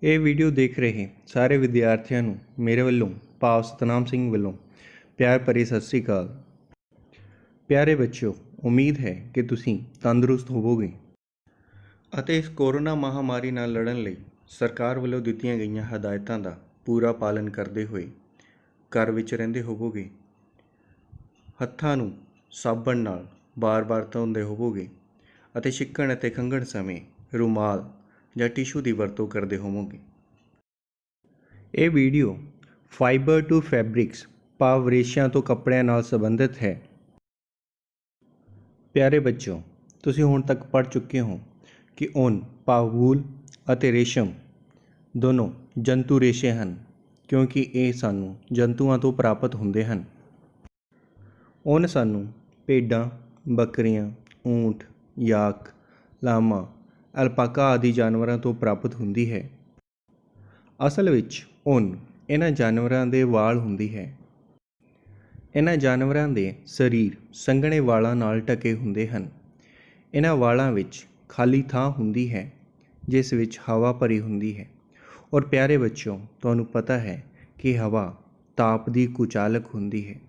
ਇਹ ਵੀਡੀਓ ਦੇਖ ਰਹੇ ਸਾਰੇ ਵਿਦਿਆਰਥੀਆਂ ਨੂੰ ਮੇਰੇ ਵੱਲੋਂ ਭਾਵ ਸਤਨਾਮ ਸਿੰਘ ਵੱਲੋਂ ਪਿਆਰ ਭਰੀ ਸਤਿ ਸ੍ਰੀ ਅਕਾਲ। ਪਿਆਰੇ ਬੱਚਿਓ, ਉਮੀਦ ਹੈ ਕਿ ਤੁਸੀਂ ਤੰਦਰੁਸਤ ਹੋਵੋਗੇ ਅਤੇ ਇਸ ਕੋਰੋਨਾ ਮਹਾਮਾਰੀ ਨਾਲ ਲੜਨ ਲਈ ਸਰਕਾਰ ਵੱਲੋਂ ਦਿੱਤੀਆਂ ਗਈਆਂ ਹਦਾਇਤਾਂ ਦਾ ਪੂਰਾ ਪਾਲਣ ਕਰਦੇ ਹੋਏ ਘਰ ਵਿੱਚ ਰਹਿੰਦੇ ਹੋਵੋਗੇ। ਹੱਥਾਂ ਨੂੰ ਸਾਬਣ ਨਾਲ ਬਾਰ-ਬਾਰ ਧੋਂਦੇ ਹੋਵੋਗੇ ਅਤੇ ਛਿੱਕਣ ਅਤੇ ਖੰਘਣ ਸਮੇਂ ਰੁਮਾਲ ਜਾਂ ਟਿਸ਼ੂ ਦੀ ਵਰਤੋਂ ਕਰਦੇ ਹੋਵੋਗੇ। ਇਹ ਵੀਡੀਓ ਫਾਈਬਰ ਟੂ ਫੈਬਰਿਕਸ ਭਾਵ ਰੇਸ਼ਿਆਂ ਤੋਂ ਕੱਪੜਿਆਂ ਨਾਲ ਸੰਬੰਧਿਤ ਹੈ। ਪਿਆਰੇ ਬੱਚਿਓ, ਤੁਸੀਂ ਹੁਣ ਤੱਕ ਪੜ੍ਹ ਚੁੱਕੇ ਹੋ ਕਿ ਉੱਨ ਭਾਵ ਵੂਲ ਅਤੇ ਰੇਸ਼ਮ ਦੋਨੋਂ ਜੰਤੂ ਰੇਸ਼ੇ ਹਨ, ਕਿਉਂਕਿ ਇਹ ਸਾਨੂੰ ਜੰਤੂਆਂ ਤੋਂ ਪ੍ਰਾਪਤ ਹੁੰਦੇ ਹਨ। ਉੱਨ ਸਾਨੂੰ ਭੇਡਾਂ, ਬੱਕਰੀਆਂ, ਊਂਠ, ਯਾਕ, ਲਾਮਾ, ਅਲਪਾਕਾ ਆਦਿ ਜਾਨਵਰਾਂ ਤੋਂ ਪ੍ਰਾਪਤ ਹੁੰਦੀ ਹੈ। ਅਸਲ ਵਿੱਚ ਉੱਨ ਇਹਨਾਂ ਜਾਨਵਰਾਂ ਦੇ ਵਾਲ ਹੁੰਦੀ ਹੈ। ਇਹਨਾਂ ਜਾਨਵਰਾਂ ਦੇ ਸਰੀਰ ਸੰਘਣੇ ਵਾਲਾਂ ਨਾਲ ਢਕੇ ਹੁੰਦੇ ਹਨ। ਇਹਨਾਂ ਵਾਲਾਂ ਵਿੱਚ ਖਾਲੀ ਥਾਂ ਹੁੰਦੀ ਹੈ ਜਿਸ ਵਿੱਚ ਹਵਾ ਭਰੀ ਹੁੰਦੀ ਹੈ। ਔਰ ਪਿਆਰੇ ਬੱਚਿਓ, ਤੁਹਾਨੂੰ ਪਤਾ ਹੈ ਕਿ ਹਵਾ ਤਾਪ ਦੀ ਕੁਚਾਲਕ ਹੁੰਦੀ ਹੈ।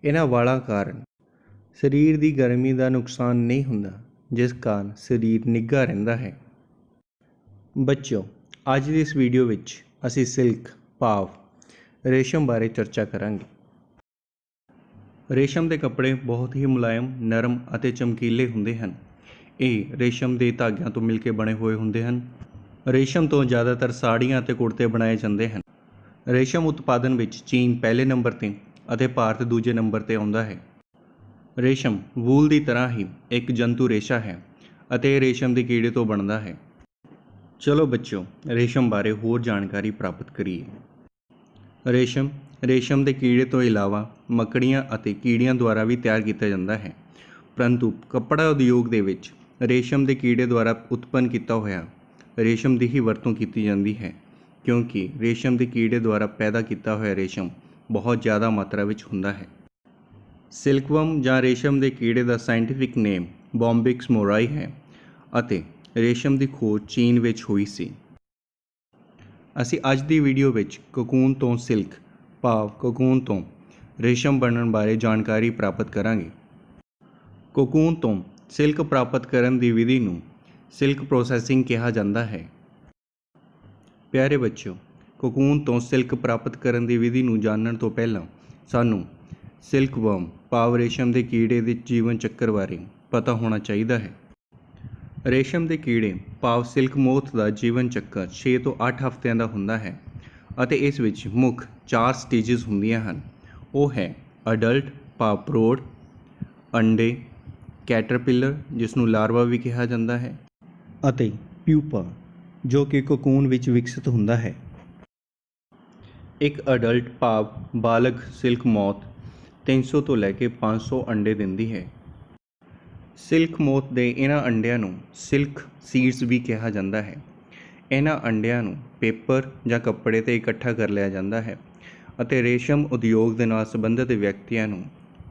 ਇਹਨਾਂ ਵਾਲਾਂ ਕਾਰਨ ਸਰੀਰ ਦੀ ਗਰਮੀ ਦਾ ਨੁਕਸਾਨ ਨਹੀਂ ਹੁੰਦਾ, ਜਿਸ ਕਾਰਨ ਸਰੀਰ ਨਿੱਘਾ ਰਹਿੰਦਾ ਹੈ। ਬੱਚਿਓ, ਅੱਜ ਦੀ ਇਸ ਵੀਡੀਓ ਵਿੱਚ ਅਸੀਂ ਸਿਲਕ ਭਾਵ ਰੇਸ਼ਮ ਬਾਰੇ ਚਰਚਾ ਕਰਾਂਗੇ। ਰੇਸ਼ਮ ਦੇ ਕੱਪੜੇ ਬਹੁਤ ਹੀ ਮੁਲਾਇਮ, ਨਰਮ ਅਤੇ ਚਮਕੀਲੇ ਹੁੰਦੇ ਹਨ। ਇਹ ਰੇਸ਼ਮ ਦੇ ਧਾਗਿਆਂ ਤੋਂ ਮਿਲ ਕੇ ਬਣੇ ਹੋਏ ਹੁੰਦੇ ਹਨ। ਰੇਸ਼ਮ ਤੋਂ ਜ਼ਿਆਦਾਤਰ ਸਾੜੀਆਂ ਅਤੇ ਕੁੜਤੇ ਬਣਾਏ ਜਾਂਦੇ ਹਨ। ਰੇਸ਼ਮ ਉਤਪਾਦਨ ਵਿੱਚ ਚੀਨ ਪਹਿਲੇ ਨੰਬਰ 'ਤੇ ਅਤੇ ਭਾਰਤ ਦੂਜੇ ਨੰਬਰ 'ਤੇ ਆਉਂਦਾ ਹੈ। ਰੇਸ਼ਮ ਵੂਲ ਦੀ ਤਰ੍ਹਾਂ ਹੀ ਇੱਕ ਜੰਤੂ ਰੇਸ਼ਾ ਹੈ ਅਤੇ ਇਹ ਰੇਸ਼ਮ ਦੇ ਕੀੜੇ ਤੋਂ ਬਣਦਾ ਹੈ। ਚਲੋ ਬੱਚਿਓ, ਰੇਸ਼ਮ ਬਾਰੇ ਹੋਰ ਜਾਣਕਾਰੀ ਪ੍ਰਾਪਤ ਕਰੀਏ। ਰੇਸ਼ਮ ਦੇ ਕੀੜੇ ਤੋਂ ਇਲਾਵਾ ਮੱਕੜੀਆਂ ਅਤੇ ਕੀੜੀਆਂ ਦੁਆਰਾ ਵੀ ਤਿਆਰ ਕੀਤਾ ਜਾਂਦਾ ਹੈ, ਪਰੰਤੂ ਕੱਪੜਾ ਉਦਯੋਗ ਦੇ ਵਿੱਚ ਰੇਸ਼ਮ ਦੇ ਕੀੜੇ ਦੁਆਰਾ ਉਤਪੰਨ ਕੀਤਾ ਹੋਇਆ ਰੇਸ਼ਮ ਦੀ ਹੀ ਵਰਤੋਂ ਕੀਤੀ ਜਾਂਦੀ ਹੈ, ਕਿਉਂਕਿ ਰੇਸ਼ਮ ਦੇ ਕੀੜੇ ਦੁਆਰਾ ਪੈਦਾ ਕੀਤਾ ਹੋਇਆ ਰੇਸ਼ਮ ਬਹੁਤ ਜ਼ਿਆਦਾ ਮਾਤਰਾ ਵਿੱਚ ਹੁੰਦਾ ਹੈ। ਸਿਲਕਵਰਮ ਜਾਂ ਰੇਸ਼ਮ ਦੇ ਕੀੜੇ ਦਾ ਸਾਇੰਟੀਫਿਕ ਨੇਮ ਬੋਂਬਿਕਸ ਮੋਰਾਈ ਹੈ ਅਤੇ ਰੇਸ਼ਮ ਦੀ ਖੋਜ ਚੀਨ ਵਿੱਚ ਹੋਈ ਸੀ। ਅਸੀਂ ਅੱਜ ਦੀ ਵੀਡੀਓ ਵਿੱਚ ਕੋਕੂਨ ਤੋਂ ਸਿਲਕ ਭਾਵ ਕੋਕੂਨ ਤੋਂ ਰੇਸ਼ਮ ਬਣਨ ਬਾਰੇ ਜਾਣਕਾਰੀ ਪ੍ਰਾਪਤ ਕਰਾਂਗੇ। ਕੋਕੂਨ ਤੋਂ ਸਿਲਕ ਪ੍ਰਾਪਤ ਕਰਨ ਦੀ ਵਿਧੀ ਨੂੰ ਸਿਲਕ ਪ੍ਰੋਸੈਸਿੰਗ ਕਿਹਾ ਜਾਂਦਾ ਹੈ। ਪਿਆਰੇ ਬੱਚਿਓ, ਕੋਕੂਨ ਤੋਂ ਸਿਲਕ ਪ੍ਰਾਪਤ ਕਰਨ ਦੀ ਵਿਧੀ ਨੂੰ ਜਾਣਨ ਤੋਂ ਪਹਿਲਾਂ ਸਾਨੂੰ ਸਿਲਕਵਰਮ ਭਾਵ ਰੇਸ਼ਮ ਦੇ ਕੀੜੇ ਦੇ ਜੀਵਨ ਚੱਕਰ ਬਾਰੇ ਪਤਾ ਹੋਣਾ ਚਾਹੀਦਾ ਹੈ। ਰੇਸ਼ਮ ਦੇ ਕੀੜੇ ਭਾਵ ਸਿਲਕ ਮੋਥ ਦਾ ਜੀਵਨ ਚੱਕਰ 6 ਤੋਂ 8 ਹਫ਼ਤਿਆਂ ਦਾ ਹੁੰਦਾ ਹੈ ਅਤੇ ਇਸ ਵਿੱਚ ਮੁੱਖ 4 ਸਟੇਜਸ ਹੁੰਦੀਆਂ ਹਨ। ਉਹ ਹੈ ਅਡਲਟ ਭਾਵ ਪ੍ਰੌੜ, ਅੰਡੇ, ਕੈਟਰਪਿਲਰ ਜਿਸ ਨੂੰ ਲਾਰਵਾ ਵੀ ਕਿਹਾ ਜਾਂਦਾ ਹੈ, ਅਤੇ ਪਿਊਪਾ ਜੋ ਕਿ ਕੋਕੂਨ ਵਿੱਚ ਵਿਕਸਿਤ ਹੁੰਦਾ ਹੈ। ਇੱਕ ਅਡਲਟ ਭਾਵ ਬਾਲਗ ਸਿਲਕ ਮੋਥ 300 ਤੋਂ ਲੈ ਕੇ 500 ਅੰਡੇ ਦਿੰਦੀ ਹੈ। ਸਿਲਕ ਮੋਥ ਦੇ ਇਹਨਾਂ ਅੰਡਿਆਂ ਨੂੰ ਸਿਲਕ ਸੀਡਸ ਵੀ ਕਿਹਾ ਜਾਂਦਾ ਹੈ। ਇਹਨਾਂ ਅੰਡਿਆਂ ਨੂੰ ਪੇਪਰ ਜਾਂ ਕੱਪੜੇ 'ਤੇ ਇਕੱਠਾ ਕਰ ਲਿਆ ਜਾਂਦਾ ਹੈ ਅਤੇ ਰੇਸ਼ਮ ਉਦਯੋਗ ਦੇ ਨਾਲ ਸੰਬੰਧਿਤ ਵਿਅਕਤੀਆਂ ਨੂੰ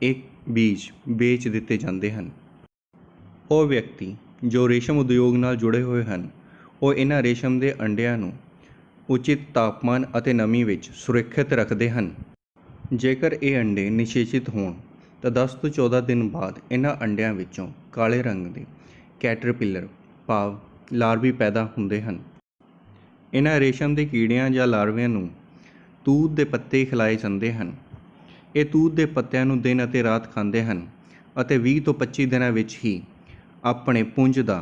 ਇਹ ਬੀਜ ਵੇਚ ਦਿੱਤੇ ਜਾਂਦੇ ਹਨ। ਉਹ ਵਿਅਕਤੀ ਜੋ ਰੇਸ਼ਮ ਉਦਯੋਗ ਨਾਲ ਜੁੜੇ ਹੋਏ ਹਨ, ਉਹ ਇਹਨਾਂ ਰੇਸ਼ਮ ਦੇ ਅੰਡਿਆਂ ਨੂੰ ਉਚਿਤ ਤਾਪਮਾਨ ਅਤੇ ਨਮੀ ਵਿੱਚ ਸੁਰੱਖਿਅਤ ਰੱਖਦੇ ਹਨ। ਜੇਕਰ ਇਹ ਅੰਡੇ ਨਿਸ਼ੇਚਿਤ ਹੋਣ ਤਾਂ 10 ਤੋਂ 14 ਦਿਨ ਬਾਅਦ ਇਹਨਾਂ ਅੰਡਿਆਂ ਵਿੱਚੋਂ ਕਾਲੇ ਰੰਗ ਦੇ ਕੈਟਰਪਿਲਰ ਭਾਵ ਲਾਰਵੀ ਪੈਦਾ ਹੁੰਦੇ ਹਨ। ਇਹਨਾਂ ਰੇਸ਼ਮ ਦੇ ਕੀੜਿਆਂ ਜਾਂ ਲਾਰਵਿਆਂ ਨੂੰ ਤੂਤ ਦੇ ਪੱਤੇ ਖਿਲਾਏ ਜਾਂਦੇ ਹਨ। ਇਹ ਤੂਤ ਦੇ ਪੱਤਿਆਂ ਨੂੰ ਦਿਨ ਅਤੇ ਰਾਤ ਖਾਂਦੇ ਹਨ ਅਤੇ 20 ਤੋਂ 25 ਦਿਨਾਂ ਵਿੱਚ ਹੀ ਆਪਣੇ ਪੁੰਜ ਦਾ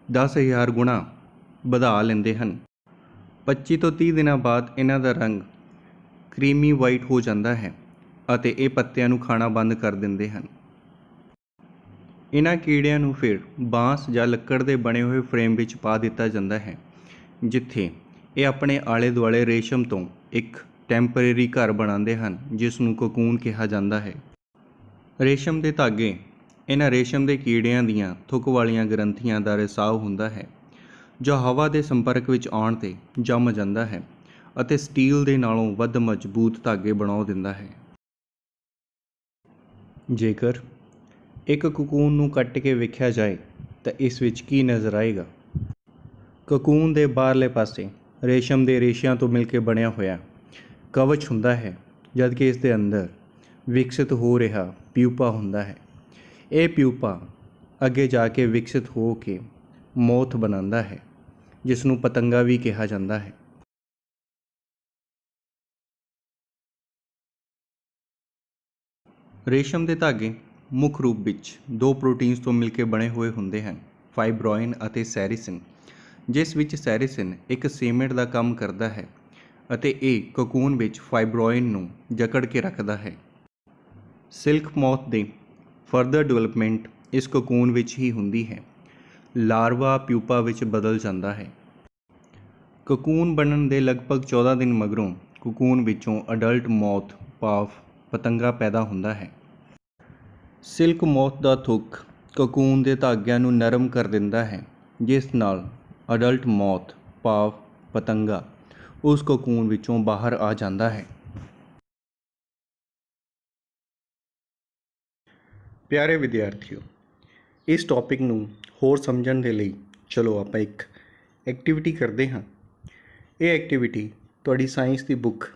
10,000 ਗੁਣਾ ਵਧਾ ਲੈਂਦੇ ਹਨ। 25 ਤੋਂ 30 ਦਿਨਾਂ ਬਾਅਦ ਇਹਨਾਂ ਦਾ ਰੰਗ ਕਰੀਮੀ ਵਾਈਟ ਹੋ ਜਾਂਦਾ ਹੈ ਅਤੇ ਇਹ ਪੱਤਿਆਂ ਨੂੰ ਖਾਣਾ ਬੰਦ ਕਰ ਦਿੰਦੇ ਹਨ। ਇਹਨਾਂ ਕੀੜਿਆਂ ਨੂੰ ਫਿਰ ਬਾਂਸ ਜਾਂ ਲੱਕੜ ਦੇ ਬਣੇ ਹੋਏ ਫਰੇਮ ਵਿੱਚ ਪਾ ਦਿੱਤਾ ਜਾਂਦਾ ਹੈ, ਜਿੱਥੇ ਇਹ ਆਪਣੇ ਆਲੇ ਦੁਆਲੇ ਰੇਸ਼ਮ ਤੋਂ ਇੱਕ ਟੈਂਪਰੇਰੀ ਘਰ ਬਣਾਉਂਦੇ ਹਨ, ਜਿਸ ਨੂੰ ਕੋਕੂਨ ਕਿਹਾ ਜਾਂਦਾ ਹੈ। ਰੇਸ਼ਮ ਦੇ ਧਾਗੇ ਇਹਨਾਂ ਰੇਸ਼ਮ ਦੇ ਕੀੜਿਆਂ ਦੀਆਂ ਥੁੱਕ ਵਾਲੀਆਂ ਗ੍ਰੰਥੀਆਂ ਦਾ ਰਿਸਾਵ ਹੁੰਦਾ ਹੈ, ਜੋ ਹਵਾ ਦੇ ਸੰਪਰਕ ਵਿੱਚ ਆਉਣ 'ਤੇ ਜੰਮ ਜਾਂਦਾ ਹੈ ਅਤੇ ਸਟੀਲ ਦੇ ਨਾਲੋਂ ਵੱਧ ਮਜ਼ਬੂਤ ਧਾਗੇ ਬਣਾ ਦਿੰਦਾ ਹੈ। ਜੇਕਰ ਇੱਕ ਕੋਕੂਨ ਨੂੰ ਕੱਟ ਕੇ ਵੇਖਿਆ ਜਾਏ ਤਾਂ ਇਸ ਵਿੱਚ ਕੀ ਨਜ਼ਰ ਆਏਗਾ? ਕੋਕੂਨ ਦੇ ਬਾਹਰਲੇ ਪਾਸੇ ਰੇਸ਼ਮ ਦੇ ਰੇਸ਼ਿਆਂ ਤੋਂ ਮਿਲ ਕੇ ਬਣਿਆ ਹੋਇਆ ਕਵਚ ਹੁੰਦਾ ਹੈ, ਜਦ ਕਿ ਇਸ ਦੇ ਅੰਦਰ ਵਿਕਸਿਤ ਹੋ ਰਿਹਾ ਪਿਊਪਾ ਹੁੰਦਾ ਹੈ। ਇਹ ਪਿਊਪਾ ਅੱਗੇ ਜਾ ਕੇ ਵਿਕਸਿਤ ਹੋ ਕੇ ਮੋਥ ਬਣਾਉਂਦਾ ਹੈ, ਜਿਸ ਨੂੰ ਪਤੰਗਾ ਵੀ ਕਿਹਾ ਜਾਂਦਾ ਹੈ। ਰੇਸ਼ਮ ਦੇ ਧਾਗੇ ਮੁੱਖ ਰੂਪ ਵਿੱਚ ਦੋ ਪ੍ਰੋਟੀਨਸ ਤੋਂ ਮਿਲ ਕੇ ਬਣੇ ਹੋਏ ਹੁੰਦੇ ਹਨ, ਫਾਈਬਰੋਇਨ ਅਤੇ ਸੈਰੀਸਿਨ, ਜਿਸ ਵਿੱਚ ਸੈਰੀਸਿਨ ਇੱਕ ਸੀਮੈਂਟ ਦਾ ਕੰਮ ਕਰਦਾ ਹੈ ਅਤੇ ਇਹ ਕੋਕੂਨ ਵਿੱਚ ਫਾਈਬਰੋਇਨ ਨੂੰ ਜਕੜ ਕੇ ਰੱਖਦਾ ਹੈ। ਸਿਲਕ ਮੋਥ ਦੇ ਫਰਦਰ ਡਿਵੈਲਪਮੈਂਟ ਇਸ ਕੋਕੂਨ ਵਿੱਚ ਹੀ ਹੁੰਦੀ ਹੈ। ਲਾਰਵਾ ਪਿਊਪਾ ਵਿੱਚ ਬਦਲ ਜਾਂਦਾ ਹੈ। ਕੋਕੂਨ ਬਣਨ ਦੇ ਲਗਭਗ 14 ਦਿਨ ਮਗਰੋਂ ਕੋਕੂਨ ਵਿੱਚੋਂ ਅਡਲਟ ਮੋਥ ਭਾਵ ਪਤੰਗਾ ਪੈਦਾ ਹੁੰਦਾ ਹੈ। ਸਿਲਕ ਮੋਥ ਦਾ ਥੁੱਕ ਕੋਕੂਨ ਦੇ ਧਾਗਿਆਂ ਨੂੰ ਨਰਮ ਕਰ ਦਿੰਦਾ ਹੈ, ਜਿਸ ਨਾਲ ਅਡਲਟ ਮੋਥ ਭਾਵ ਪਤੰਗਾ ਉਸ ਕੋਕੂਨ ਵਿੱਚੋਂ ਬਾਹਰ ਆ ਜਾਂਦਾ ਹੈ। ਪਿਆਰੇ ਵਿਦਿਆਰਥੀਓ, ਇਸ ਟੌਪਿਕ ਨੂੰ ਹੋਰ ਸਮਝਣ ਦੇ ਲਈ ਚਲੋ ਆਪਾਂ ਇੱਕ ਐਕਟੀਵਿਟੀ ਕਰਦੇ ਹਾਂ। ਇਹ ਐਕਟੀਵਿਟੀ ਤੁਹਾਡੀ ਸਾਇੰਸ ਦੀ ਬੁੱਕ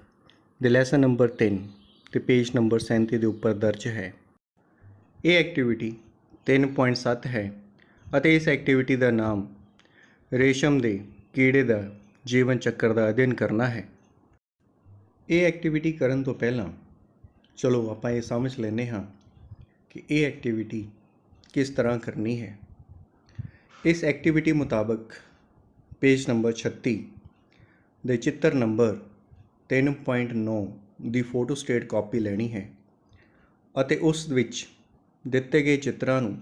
ਦੇ ਲੈਸਨ ਨੰਬਰ 3 ਤੇ ਪੇਜ ਨੰਬਰ 37 ਦੇ ਉੱਪਰ ਦਰਜ ਹੈ। ਇਹ ਐਕਟੀਵਿਟੀ 3.7 ਹੈ ਅਤੇ ਇਸ ਐਕਟੀਵਿਟੀ ਦਾ ਨਾਮ ਰੇਸ਼ਮ ਦੇ ਕੀੜੇ ਦਾ ਜੀਵਨ ਚੱਕਰ ਦਾ ਅਧਿਐਨ ਕਰਨਾ ਹੈ। ਇਹ ਐਕਟੀਵਿਟੀ ਕਰਨ ਤੋਂ ਪਹਿਲਾਂ ਚਲੋ ਆਪਾਂ ਇਹ ਸਮਝ ਲੈਂਦੇ ਹਾਂ ਕਿ ਇਹ ਐਕਟੀਵਿਟੀ ਕਿਸ ਤਰ੍ਹਾਂ ਕਰਨੀ ਹੈ। ਇਸ ਐਕਟੀਵਿਟੀ ਮੁਤਾਬਕ ਪੇਜ ਨੰਬਰ 36 ਦੇ ਚਿੱਤਰ ਨੰਬਰ 3.9 ਦੀ ਫੋਟੋ ਸਟੇਟ ਕਾਪੀ ਲੈਣੀ ਹੈ ਅਤੇ ਉਸ ਵਿੱਚ ਦਿੱਤੇ ਗਏ ਚਿੱਤਰਾਂ ਨੂੰ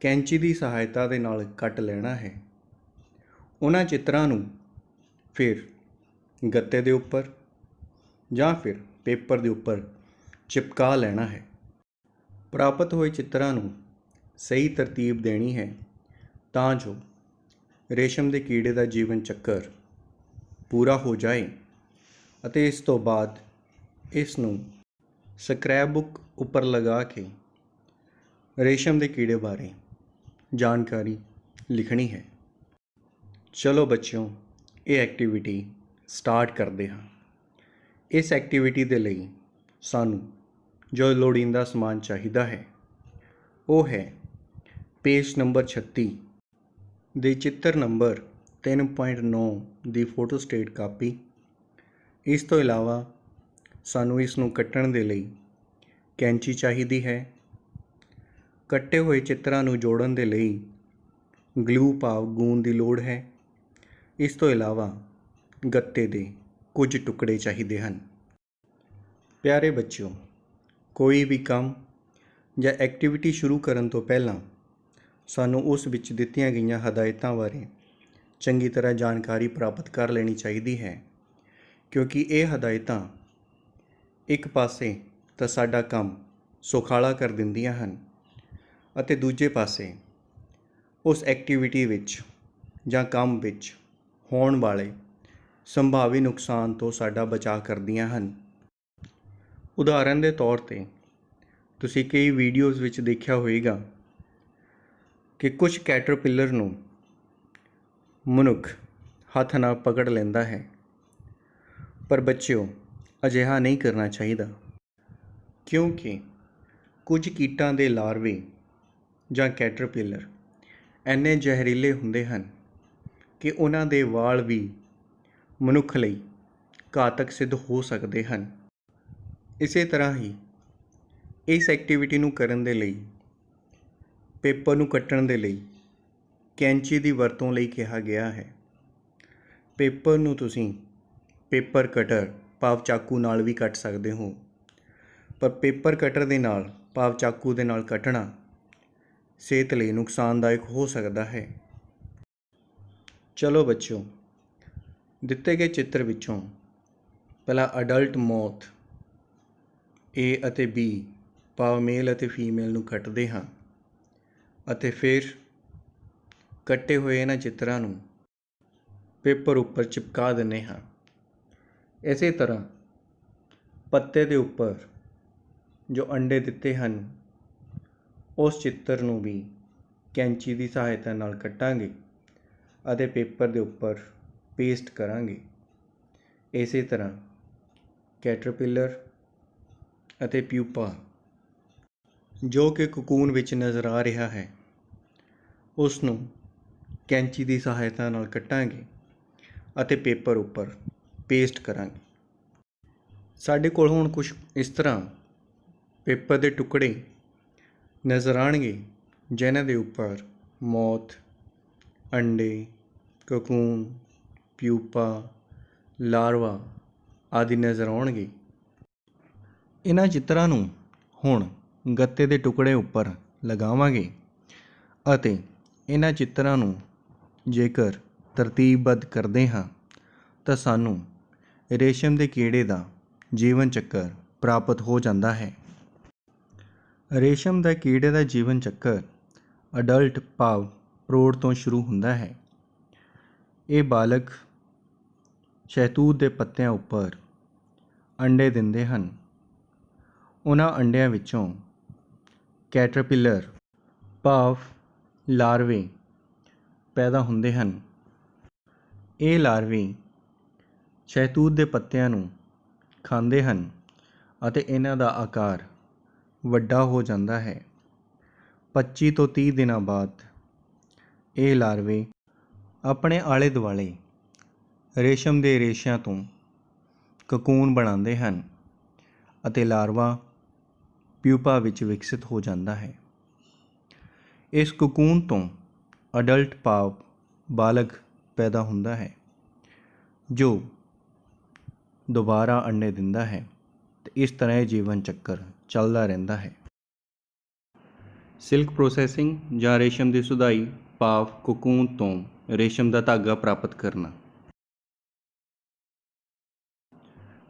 ਕੈਂਚੀ ਦੀ ਸਹਾਇਤਾ ਦੇ ਨਾਲ ਕੱਟ ਲੈਣਾ ਹੈ। ਉਹਨਾਂ ਚਿੱਤਰਾਂ ਨੂੰ ਫਿਰ ਗੱਤੇ ਦੇ ਉੱਪਰ ਜਾਂ ਫਿਰ ਪੇਪਰ ਦੇ ਉੱਪਰ ਚਿਪਕਾ ਲੈਣਾ ਹੈ। ਪ੍ਰਾਪਤ ਹੋਏ ਚਿੱਤਰਾਂ ਨੂੰ ਸਹੀ ਤਰਤੀਬ ਦੇਣੀ ਹੈ ਤਾਂ ਜੋ ਰੇਸ਼ਮ ਦੇ ਕੀੜੇ ਦਾ ਜੀਵਨ ਚੱਕਰ ਪੂਰਾ ਹੋ ਜਾਏ ਅਤੇ ਇਸ ਤੋਂ ਬਾਅਦ ਇਸ ਨੂੰ ਸਕ੍ਰੈਪ ਬੁੱਕ ਉੱਪਰ ਲਗਾ ਕੇ ਰੇਸ਼ਮ ਦੇ ਕੀੜੇ ਬਾਰੇ ਜਾਣਕਾਰੀ ਲਿਖਣੀ ਹੈ। ਚਲੋ ਬੱਚਿਓ, ਇਹ ਐਕਟੀਵਿਟੀ ਸਟਾਰਟ ਕਰਦੇ ਹਾਂ। ਇਸ ਐਕਟੀਵਿਟੀ ਦੇ ਲਈ ਸਾਨੂੰ ਜੋ ਲੋੜੀਂਦਾ ਸਮਾਨ ਚਾਹੀਦਾ ਹੈ ਉਹ ਹੈ ਪੇਜ ਨੰਬਰ 36 ਦੇ ਚਿੱਤਰ ਨੰਬਰ 3.9 ਦੀ ਫੋਟੋ ਸਟੇਟ ਕਾਪੀ। ਇਸ ਤੋਂ ਇਲਾਵਾ ਸਾਨੂੰ ਇਸ ਨੂੰ ਕੱਟਣ ਦੇ ਲਈ ਕੈਂਚੀ ਚਾਹੀਦੀ ਹੈ। ਕੱਟੇ ਹੋਏ ਚਿੱਤਰਾਂ ਨੂੰ ਜੋੜਨ ਦੇ ਲਈ ਗਲੂ ਭਾਵ ਗੂੰਦ ਦੀ ਲੋੜ ਹੈ। ਇਸ ਤੋਂ ਇਲਾਵਾ ਗੱਤੇ ਦੇ ਕੁਝ ਟੁਕੜੇ ਚਾਹੀਦੇ ਹਨ। ਪਿਆਰੇ ਬੱਚਿਓ, ਕੋਈ ਵੀ ਕੰਮ ਜਾਂ ਐਕਟੀਵਿਟੀ ਸ਼ੁਰੂ ਕਰਨ ਤੋਂ ਪਹਿਲਾਂ ਸਾਨੂੰ ਉਸ ਵਿੱਚ ਦਿੱਤੀਆਂ ਗਈਆਂ ਹਦਾਇਤਾਂ ਬਾਰੇ ਚੰਗੀ ਤਰ੍ਹਾਂ ਜਾਣਕਾਰੀ ਪ੍ਰਾਪਤ ਕਰ ਲੈਣੀ ਚਾਹੀਦੀ ਹੈ, ਕਿਉਂਕਿ ਇਹ ਹਦਾਇਤਾਂ ਇੱਕ ਪਾਸੇ ਤਾਂ ਸਾਡਾ ਕੰਮ ਸੁਖਾਲਾ ਕਰ ਦਿੰਦੀਆਂ ਹਨ ਅਤੇ ਦੂਜੇ ਪਾਸੇ ਉਸ ਐਕਟੀਵਿਟੀ ਵਿੱਚ ਜਾਂ ਕੰਮ ਵਿੱਚ ਹੋਣ ਵਾਲੇ ਸੰਭਾਵੀ ਨੁਕਸਾਨ ਤੋਂ ਸਾਡਾ ਬਚਾਅ ਕਰਦੀਆਂ ਹਨ। ਉਦਾਹਰਨ ਦੇ ਤੌਰ 'ਤੇ ਤੁਸੀਂ ਕਈ ਵੀਡੀਓਜ਼ ਵਿੱਚ ਦੇਖਿਆ ਹੋਵੇਗਾ ਕਿ ਕੁਝ ਕੈਟਰਪਿਲਰ ਨੂੰ ਮਨੁੱਖ ਹੱਥ ਨਾਲ ਪਕੜ ਲੈਂਦਾ ਹੈ, ਪਰ ਬੱਚਿਓ ਅਜਿਹਾ ਨਹੀਂ ਕਰਨਾ ਚਾਹੀਦਾ, ਕਿਉਂਕਿ ਕੁਝ ਕੀਟਾਂ ਦੇ ਲਾਰਵੇ ਜਾਂ ਕੈਟਰਪਿਲਰ ਇੰਨੇ ਜ਼ਹਿਰੀਲੇ ਹੁੰਦੇ ਹਨ ਕਿ ਉਹਨਾਂ ਦੇ ਵਾਲ ਵੀ ਮਨੁੱਖ ਲਈ ਘਾਤਕ ਸਿੱਧ ਹੋ ਸਕਦੇ ਹਨ। ਇਸੇ ਤਰ੍ਹਾਂ ਹੀ ਇਸ ਐਕਟੀਵਿਟੀ ਨੂੰ ਕਰਨ ਦੇ ਲਈ ਪੇਪਰ ਨੂੰ ਕੱਟਣ ਦੇ ਲਈ ਕੈਂਚੀ ਦੀ ਵਰਤੋਂ ਲਈ ਕਿਹਾ ਗਿਆ ਹੈ। ਪੇਪਰ ਨੂੰ ਤੁਸੀਂ ਪੇਪਰ ਕਟਰ ਭਾਵ ਚਾਕੂ ਨਾਲ ਵੀ ਕੱਟ ਸਕਦੇ ਹੋ, ਪਰ ਪੇਪਰ ਕਟਰ ਦੇ ਨਾਲ ਭਾਵ ਚਾਕੂ ਦੇ ਨਾਲ ਕੱਟਣਾ ਸਿਹਤ ਲਈ ਨੁਕਸਾਨਦਾਇਕ ਹੋ ਸਕਦਾ ਹੈ। ਚਲੋ ਬੱਚਿਓ, ਦਿੱਤੇ ਗਏ ਚਿੱਤਰ ਵਿੱਚੋਂ ਪਹਿਲਾਂ ਅਡਲਟ ਮੋਥ A ਅਤੇ B ਭਾਵ ਮੇਲ ਅਤੇ ਫੀਮੇਲ ਨੂੰ ਕੱਟਦੇ ਹਾਂ ਅਤੇ ਫਿਰ ਕੱਟੇ ਹੋਏ ਇਹਨਾਂ ਚਿੱਤਰਾਂ ਨੂੰ ਪੇਪਰ ਉੱਪਰ ਚਿਪਕਾ ਦਿੰਦੇ ਹਾਂ। ਇਸੇ ਤਰ੍ਹਾਂ ਪੱਤੇ ਦੇ ਉੱਪਰ ਜੋ ਅੰਡੇ ਦਿੱਤੇ ਹਨ ਉਸ ਚਿੱਤਰ ਨੂੰ ਵੀ ਕੈਂਚੀ ਦੀ ਸਹਾਇਤਾ ਨਾਲ ਕੱਟਾਂਗੇ ਅਤੇ ਪੇਪਰ ਦੇ ਉੱਪਰ ਪੇਸਟ ਕਰਾਂਗੇ। ਇਸੇ ਤਰ੍ਹਾਂ ਕੈਟਰਪਿਲਰ ਅਤੇ ਪਿਊਪਾ ਜੋ ਕਿ ਕੋਕੂਨ ਵਿੱਚ ਨਜ਼ਰ ਆ ਰਿਹਾ ਹੈ, ਉਸ ਨੂੰ ਕੈਂਚੀ ਦੀ ਸਹਾਇਤਾ ਨਾਲ ਕੱਟਾਂਗੇ ਅਤੇ ਪੇਪਰ ਉੱਪਰ ਪੇਸਟ ਕਰਾਂਗੇ। ਸਾਡੇ ਕੋਲ ਹੁਣ ਕੁਝ ਇਸ ਤਰ੍ਹਾਂ ਪੇਪਰ ਦੇ ਟੁਕੜੇ ਨਜ਼ਰ ਆਉਣਗੇ, ਜਿਨ੍ਹਾਂ ਦੇ ਉੱਪਰ ਮੌਥ, ਅੰਡੇ, ਕੋਕੂਨ, ਪਿਊਪਾ, ਲਾਰਵਾ ਆਦਿ ਨਜ਼ਰ ਆਉਣਗੇ। ਇਹਨਾਂ ਚਿੱਤਰਾਂ ਨੂੰ ਹੁਣ ਗੱਤੇ ਦੇ ਟੁਕੜੇ ਉੱਪਰ ਲਗਾਵਾਂਗੇ ਅਤੇ ਇਹਨਾਂ ਚਿੱਤਰਾਂ ਨੂੰ ਜੇਕਰ ਤਰਤੀਬਬੱਧ ਕਰਦੇ ਹਾਂ ਤਾਂ ਸਾਨੂੰ ਰੇਸ਼ਮ ਦੇ ਕੀੜੇ ਦਾ ਜੀਵਨ ਚੱਕਰ ਪ੍ਰਾਪਤ ਹੋ ਜਾਂਦਾ ਹੈ। ਰੇਸ਼ਮ ਦੇ ਕੀੜੇ ਦਾ ਜੀਵਨ ਚੱਕਰ ਅਡਲਟ ਭਾਵ ਪ੍ਰੌੜ ਤੋਂ ਸ਼ੁਰੂ ਹੁੰਦਾ ਹੈ। ਇਹ ਬਾਲਗ ਸ਼ਹਿਤੂਤ ਦੇ ਪੱਤਿਆਂ ਉੱਪਰ ਅੰਡੇ ਦਿੰਦੇ ਹਨ। ਉਹਨਾਂ ਅੰਡਿਆਂ ਵਿੱਚੋਂ ਕੈਟਰਪਿਲਰ ਭਾਵ ਲਾਰਵੇ ਪੈਦਾ ਹੁੰਦੇ ਹਨ। ਇਹ ਲਾਰਵੇ ਸ਼ਹਿਤੂਤ ਦੇ ਪੱਤਿਆਂ ਨੂੰ ਖਾਂਦੇ ਹਨ ਅਤੇ ਇਹਨਾਂ ਦਾ ਆਕਾਰ ਵੱਡਾ ਹੋ ਜਾਂਦਾ ਹੈ। 25 ਤੋਂ 30 ਦਿਨਾਂ ਬਾਅਦ ਇਹ ਲਾਰਵੇ ਆਪਣੇ ਆਲੇ ਦੁਆਲੇ ਰੇਸ਼ਮ ਦੇ ਰੇਸ਼ਿਆਂ ਤੋਂ ਕੋਕੂਨ ਬਣਾਉਂਦੇ ਹਨ ਅਤੇ ਲਾਰਵਾ ਪਿਊਪਾ ਵਿੱਚ ਵਿਕਸਿਤ ਹੋ ਜਾਂਦਾ ਹੈ। ਇਸ ਕੋਕੂਨ ਤੋਂ ਅਡਲਟ ਭਾਵ ਬਾਲਗ ਪੈਦਾ ਹੁੰਦਾ ਹੈ, ਜੋ ਦੁਬਾਰਾ ਅੰਡੇ ਦਿੰਦਾ ਹੈ ਅਤੇ ਇਸ ਤਰ੍ਹਾਂ ਇਹ ਜੀਵਨ ਚੱਕਰ ਚੱਲਦਾ ਰਹਿੰਦਾ ਹੈ। ਸਿਲਕ ਪ੍ਰੋਸੈਸਿੰਗ ਜਾਂ ਰੇਸ਼ਮ ਦੀ ਸੁਧਾਈ ਭਾਵ ਕੋਕੂਨ ਤੋਂ ਰੇਸ਼ਮ ਦਾ ਧਾਗਾ ਪ੍ਰਾਪਤ ਕਰਨਾ।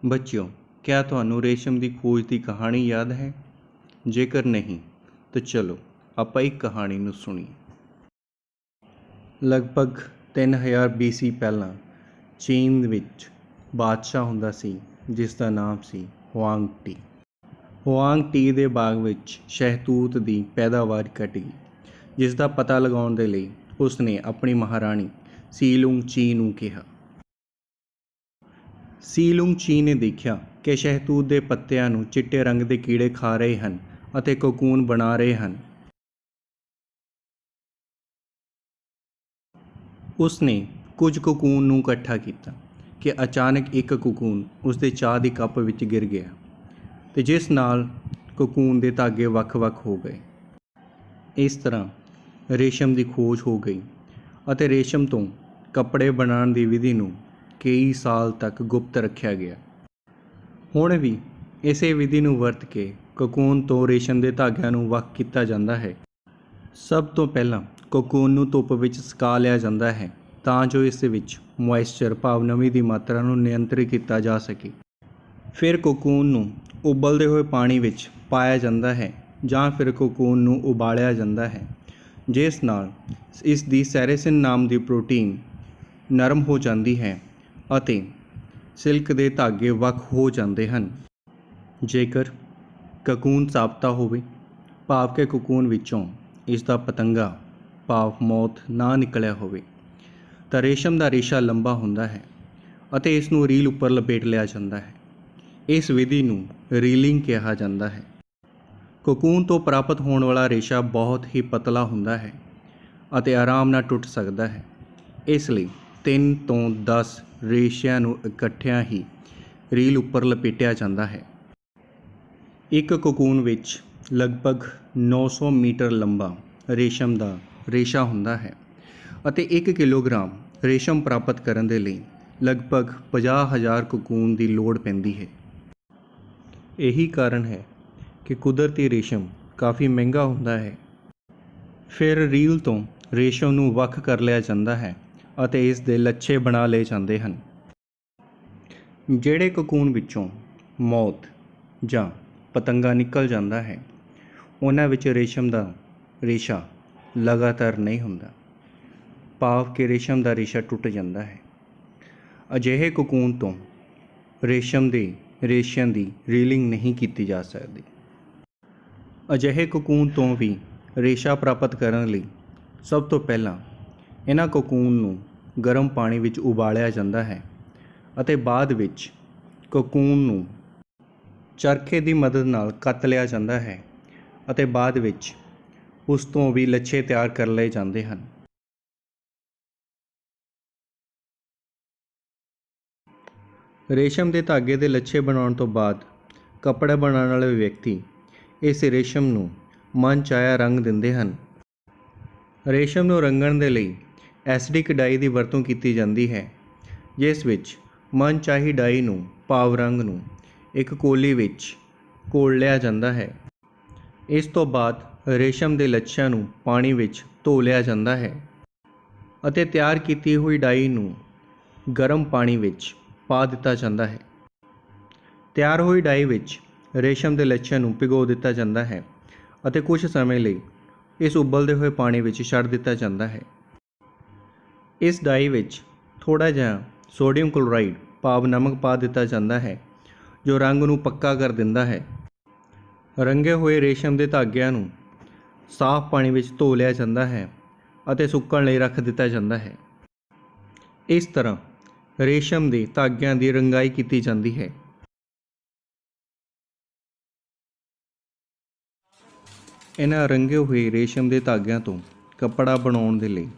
ਬੱਚਿਓ, क्या ਤੁਹਾਨੂੰ ਰੇਸ਼ਮ ਦੀ ਖੋਜ ਦੀ ਕਹਾਣੀ ਯਾਦ ਹੈ? ਜੇਕਰ ਨਹੀਂ ਤਾਂ ਚਲੋ ਆਪਾਂ ਇੱਕ ਕਹਾਣੀ ਨੂੰ ਸੁਣੀਏ। ਲਗਭਗ 3000 BC ਪਹਿਲਾਂ ਚੀਨ ਵਿੱਚ ਬਾਦਸ਼ਾਹ ਹੁੰਦਾ ਸੀ ਜਿਸ ਦਾ ਨਾਮ ਸੀ ਹੁਆਂਗ ਟੀ। ਹੁਆਂਗ ਟੀ ਦੇ ਬਾਗ ਵਿੱਚ ਸ਼ਹਿਤੂਤ ਦੀ ਪੈਦਾਵਾਰ ਘਟ ਗਈ, ਜਿਸ ਦਾ ਪਤਾ ਲਗਾਉਣ ਦੇ ਲਈ ਉਸਨੇ ਆਪਣੀ ਮਹਾਰਾਣੀ ਸੀਲੁੰਗ ਚੀ ਨੂੰ ਕਿਹਾ। ਸੀਲੁੰਗ ਚੀ ਨੇ ਦੇਖਿਆ ਕਿ ਸ਼ਹਿਤੂਤ ਦੇ ਪੱਤਿਆਂ ਨੂੰ ਚਿੱਟੇ ਰੰਗ ਦੇ ਕੀੜੇ ਖਾ ਰਹੇ ਹਨ ਅਤੇ ਕੋਕੂਨ ਬਣਾ ਰਹੇ ਹਨ। ਉਸਨੇ ਕੁਝ ਕੋਕੂਨ ਨੂੰ ਇਕੱਠਾ ਕੀਤਾ ਕਿ ਅਚਾਨਕ ਇੱਕ ਕੋਕੂਨ ਉਸਦੇ ਚਾਹ ਦੀ ਕੱਪ ਵਿੱਚ ਗਿਰ ਗਿਆ ਅਤੇ ਜਿਸ ਨਾਲ ਕੋਕੂਨ ਦੇ ਧਾਗੇ ਵੱਖ-ਵੱਖ ਹੋ ਗਏ। ਇਸ ਤਰ੍ਹਾਂ ਰੇਸ਼ਮ ਦੀ ਖੋਜ ਹੋ ਗਈ ਅਤੇ ਰੇਸ਼ਮ ਤੋਂ ਕੱਪੜੇ ਬਣਾਉਣ ਦੀ ਵਿਧੀ ਨੂੰ ਕਈ ਸਾਲ ਤੱਕ ਗੁਪਤ ਰੱਖਿਆ ਗਿਆ। ਹੁਣ ਵੀ ਇਸੇ ਵਿਧੀ ਨੂੰ ਵਰਤ ਕੇ ਕੋਕੂਨ ਤੋਂ ਰੇਸ਼ਮ ਦੇ ਧਾਗਿਆਂ ਨੂੰ ਵੱਖ ਕੀਤਾ ਜਾਂਦਾ ਹੈ। ਸਭ ਤੋਂ ਪਹਿਲਾਂ ਕੋਕੂਨ ਨੂੰ ਧੁੱਪ ਵਿੱਚ ਸੁਕਾ ਲਿਆ ਜਾਂਦਾ ਹੈ ਤਾਂ ਜੋ ਇਸ ਵਿੱਚ ਮੋਇਸਚਰ ਭਾਵ ਨਮੀ ਦੀ ਮਾਤਰਾ ਨੂੰ ਨਿਯੰਤਰਿਤ ਕੀਤਾ ਜਾ ਸਕੇ। ਫਿਰ ਕੋਕੂਨ ਨੂੰ ਉਬਲਦੇ ਹੋਏ ਪਾਣੀ ਵਿੱਚ ਪਾਇਆ ਜਾਂਦਾ ਹੈ ਜਾਂ ਫਿਰ ਕੋਕੂਨ ਨੂੰ ਉਬਾਲਿਆ ਜਾਂਦਾ ਹੈ, ਜਿਸ ਨਾਲ ਇਸ ਦੀ ਸੈਰੇਸਿਨ ਨਾਮ ਦੀ ਪ੍ਰੋਟੀਨ ਨਰਮ ਹੋ ਜਾਂਦੀ ਹੈ ਅਤੇ ਸਿਲਕ ਦੇ ਧਾਗੇ ਵੱਖ ਹੋ ਜਾਂਦੇ ਹਨ। ਜੇਕਰ ਕੋਕੂਨ ਸਾਬਤਾ ਹੋਵੇ ਭਾਵ ਕਿ ਕੋਕੂਨ ਵਿੱਚੋਂ ਇਸ ਦਾ ਪਤੰਗਾ ਭਾਵ ਮੌਥ ਨਾ ਨਿਕਲਿਆ ਹੋਵੇ ਤਾਂ ਰੇਸ਼ਮ ਦਾ ਰੇਸ਼ਾ ਲੰਬਾ ਹੁੰਦਾ ਹੈ ਅਤੇ ਇਸ ਨੂੰ ਰੀਲ ਉੱਪਰ ਲਪੇਟ ਲਿਆ ਜਾਂਦਾ ਹੈ। ਇਸ ਵਿਧੀ ਨੂੰ ਰੀਲਿੰਗ ਕਿਹਾ ਜਾਂਦਾ ਹੈ। ਕੋਕੂਨ ਤੋਂ ਪ੍ਰਾਪਤ ਹੋਣ ਵਾਲਾ ਰੇਸ਼ਾ ਬਹੁਤ ਹੀ ਪਤਲਾ ਹੁੰਦਾ ਹੈ ਅਤੇ ਆਰਾਮ ਨਾਲ ਟੁੱਟ ਸਕਦਾ ਹੈ। ਇਸ ਲਈ 3 ਤੋਂ 10 ਰੇਸ਼ਿਆਂ ਨੂੰ ਇਕੱਠਿਆਂ ਹੀ ਰੀਲ ਉੱਪਰ ਲਪੇਟਿਆ ਜਾਂਦਾ ਹੈ। ਇੱਕ ਕੋਕੂਨ ਵਿੱਚ ਲਗਭਗ 900 ਮੀਟਰ ਲੰਬਾ ਰੇਸ਼ਮ ਦਾ ਰੇਸ਼ਾ ਹੁੰਦਾ ਹੈ ਅਤੇ 1 ਕਿਲੋਗ੍ਰਾਮ ਰੇਸ਼ਮ ਪ੍ਰਾਪਤ ਕਰਨ ਦੇ ਲਈ ਲਗਭਗ 50,000 ਕੋਕੂਨ ਦੀ ਲੋੜ ਪੈਂਦੀ ਹੈ। ਇਹੀ ਕਾਰਨ ਹੈ ਕਿ ਕੁਦਰਤੀ ਰੇਸ਼ਮ ਕਾਫੀ ਮਹਿੰਗਾ ਹੁੰਦਾ ਹੈ। ਫਿਰ ਰੀਲ ਤੋਂ ਰੇਸ਼ਮ ਨੂੰ ਵੱਖ ਕਰ ਲਿਆ ਜਾਂਦਾ ਹੈ ਅਤੇ ਇਸ ਦੇ ਲੱਛੇ ਬਣਾ ਲਏ ਜਾਂਦੇ ਹਨ। ਜਿਹੜੇ ਕੋਕੂਨ ਵਿੱਚੋਂ ਮੌਥ ਜਾਂ ਪਤੰਗਾ ਨਿਕਲ ਜਾਂਦਾ ਹੈ, ਉਹਨਾਂ ਵਿੱਚ ਰੇਸ਼ਮ ਦਾ ਰੇਸ਼ਾ ਲਗਾਤਾਰ ਨਹੀਂ ਹੁੰਦਾ, ਭਾਵ ਕਿ ਰੇਸ਼ਮ ਦਾ ਰੇਸ਼ਾ ਟੁੱਟ ਜਾਂਦਾ ਹੈ। ਅਜਿਹੇ ਕੋਕੂਨ ਤੋਂ ਰੇਸ਼ਮ ਦੇ ਰੇਸ਼ਿਆਂ ਦੀ ਰੀਲਿੰਗ ਨਹੀਂ ਕੀਤੀ ਜਾ ਸਕਦੀ। ਅਜਿਹੇ ਕੋਕੂਨ ਤੋਂ ਵੀ ਰੇਸ਼ਾ ਪ੍ਰਾਪਤ ਕਰਨ ਲਈ ਸਭ ਤੋਂ ਪਹਿਲਾਂ ਇਹਨਾਂ ਕੋਕੂਨ ਨੂੰ ਗਰਮ ਪਾਣੀ ਵਿੱਚ ਉਬਾਲਿਆ ਜਾਂਦਾ ਹੈ ਅਤੇ ਬਾਅਦ ਵਿੱਚ ਕੋਕੂਨ ਨੂੰ ਚਰਖੇ ਦੀ ਮਦਦ ਨਾਲ ਕੱਤ ਲਿਆ ਜਾਂਦਾ ਹੈ ਅਤੇ ਬਾਅਦ ਵਿੱਚ ਉਸ ਤੋਂ ਵੀ ਲੱਛੇ ਤਿਆਰ ਕਰ ਲਏ ਜਾਂਦੇ ਹਨ। ਰੇਸ਼ਮ ਦੇ ਧਾਗੇ ਦੇ ਲੱਛੇ ਬਣਾਉਣ ਤੋਂ ਬਾਅਦ ਕੱਪੜਾ ਬਣਾਉਣ ਵਾਲੇ ਵਿਅਕਤੀ ਇਸ ਰੇਸ਼ਮ ਨੂੰ ਮਨਚਾਹਿਆ ਰੰਗ ਦਿੰਦੇ ਹਨ। ਰੇਸ਼ਮ ਨੂੰ ਰੰਗਣ ਦੇ ਲਈ ਐਸਿਡਿਕ ਡਾਈ ਦੀ ਵਰਤੋਂ ਕੀਤੀ ਜਾਂਦੀ ਹੈ, ਜਿਸ ਵਿੱਚ ਮਨਚਾਹੀ ਡਾਈ ਨੂੰ ਭਾਵ ਰੰਗ ਨੂੰ ਇੱਕ ਕੋਲੀ ਵਿੱਚ ਘੋਲ ਲਿਆ ਜਾਂਦਾ ਹੈ। ਇਸ ਤੋਂ ਬਾਅਦ ਰੇਸ਼ਮ ਦੇ ਲੱਛਿਆਂ ਨੂੰ ਪਾਣੀ ਵਿੱਚ ਧੋ ਲਿਆ ਜਾਂਦਾ ਹੈ ਅਤੇ ਤਿਆਰ ਕੀਤੀ ਹੋਈ ਡਾਈ ਨੂੰ ਗਰਮ ਪਾਣੀ ਵਿੱਚ ਪਾ ਦਿੱਤਾ ਜਾਂਦਾ ਹੈ। ਤਿਆਰ ਹੋਈ ਡਾਈ ਵਿੱਚ ਰੇਸ਼ਮ ਦੇ ਲੱਛਿਆਂ ਨੂੰ ਭਿਗੋ ਦਿੱਤਾ ਜਾਂਦਾ ਹੈ ਅਤੇ ਕੁਝ ਸਮੇਂ ਲਈ ਇਸ ਉਬਲਦੇ ਹੋਏ ਪਾਣੀ ਵਿੱਚ ਛੱਡ ਦਿੱਤਾ ਜਾਂਦਾ ਹੈ। ਇਸ ਡਾਈ ਵਿੱਚ ਥੋੜ੍ਹਾ ਜਿਹਾ ਸੋਡੀਅਮ ਕਲੋਰਾਈਡ ਭਾਵ ਨਮਕ ਪਾ ਦਿੱਤਾ ਜਾਂਦਾ ਹੈ, ਜੋ ਰੰਗ ਨੂੰ ਪੱਕਾ ਕਰ ਦਿੰਦਾ ਹੈ। ਰੰਗੇ ਹੋਏ ਰੇਸ਼ਮ ਦੇ ਧਾਗਿਆਂ ਨੂੰ ਸਾਫ਼ ਪਾਣੀ ਵਿੱਚ ਧੋ ਲਿਆ ਜਾਂਦਾ ਹੈ ਅਤੇ ਸੁੱਕਣ ਲਈ ਰੱਖ ਦਿੱਤਾ ਜਾਂਦਾ ਹੈ। ਇਸ ਤਰ੍ਹਾਂ ਰੇਸ਼ਮ ਦੇ ਧਾਗਿਆਂ ਦੀ ਰੰਗਾਈ ਕੀਤੀ ਜਾਂਦੀ ਹੈ। ਇਹਨਾਂ ਰੰਗੇ ਹੋਏ ਰੇਸ਼ਮ ਦੇ ਧਾਗਿਆਂ ਤੋਂ ਕੱਪੜਾ ਬਣਾਉਣ ਦੇ ਲਈ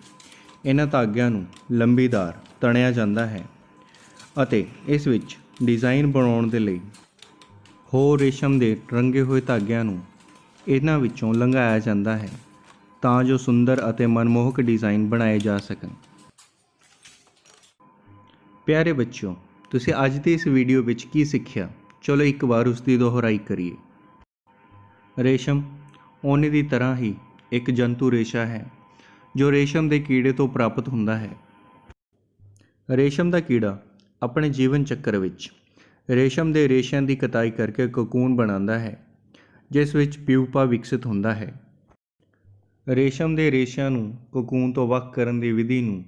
ਇਹਨਾਂ ਧਾਗਿਆਂ ਨੂੰ ਲੰਬੀਦਾਰ ਤਣਿਆ ਜਾਂਦਾ ਹੈ ਅਤੇ ਇਸ ਵਿੱਚ ਡਿਜ਼ਾਈਨ ਬਣਾਉਣ ਦੇ ਲਈ ਹੋਰ ਰੇਸ਼ਮ ਦੇ ਰੰਗੇ ਹੋਏ ਧਾਗਿਆਂ ਨੂੰ ਇਹਨਾਂ ਵਿੱਚੋਂ ਲੰਘਾਇਆ ਜਾਂਦਾ ਹੈ ਤਾਂ ਜੋ ਸੁੰਦਰ ਅਤੇ ਮਨਮੋਹਕ ਡਿਜ਼ਾਈਨ ਬਣਾਏ ਜਾ ਸਕਣ। ਪਿਆਰੇ ਬੱਚਿਓ, ਤੁਸੀਂ ਅੱਜ ਦੀ ਇਸ ਵੀਡੀਓ ਵਿੱਚ ਕੀ ਸਿੱਖਿਆ? ਚਲੋ ਇੱਕ ਵਾਰ ਉਸ ਦੀ ਦੁਹਰਾਈ ਕਰੀਏ। ਰੇਸ਼ਮ ਉਹਨੇ ਦੀ ਤਰ੍ਹਾਂ ਹੀ ਇੱਕ ਜੰਤੂ ਰੇਸ਼ਾ ਹੈ ਜੋ ਰੇਸ਼ਮ ਦੇ ਕੀੜੇ ਤੋਂ ਪ੍ਰਾਪਤ ਹੁੰਦਾ ਹੈ। ਰੇਸ਼ਮ ਦਾ ਕੀੜਾ ਆਪਣੇ ਜੀਵਨ ਚੱਕਰ ਵਿੱਚ ਰੇਸ਼ਮ ਦੇ ਰੇਸ਼ਿਆਂ ਦੀ ਕਤਾਈ ਕਰਕੇ ਕੋਕੂਨ ਬਣਾਉਂਦਾ ਹੈ, ਜਿਸ ਵਿੱਚ ਪਿਊਪਾ ਵਿਕਸਿਤ ਹੁੰਦਾ ਹੈ। ਰੇਸ਼ਮ ਦੇ ਰੇਸ਼ਿਆਂ ਨੂੰ ਕੋਕੂਨ ਤੋਂ ਵੱਖ ਕਰਨ ਦੀ ਵਿਧੀ ਨੂੰ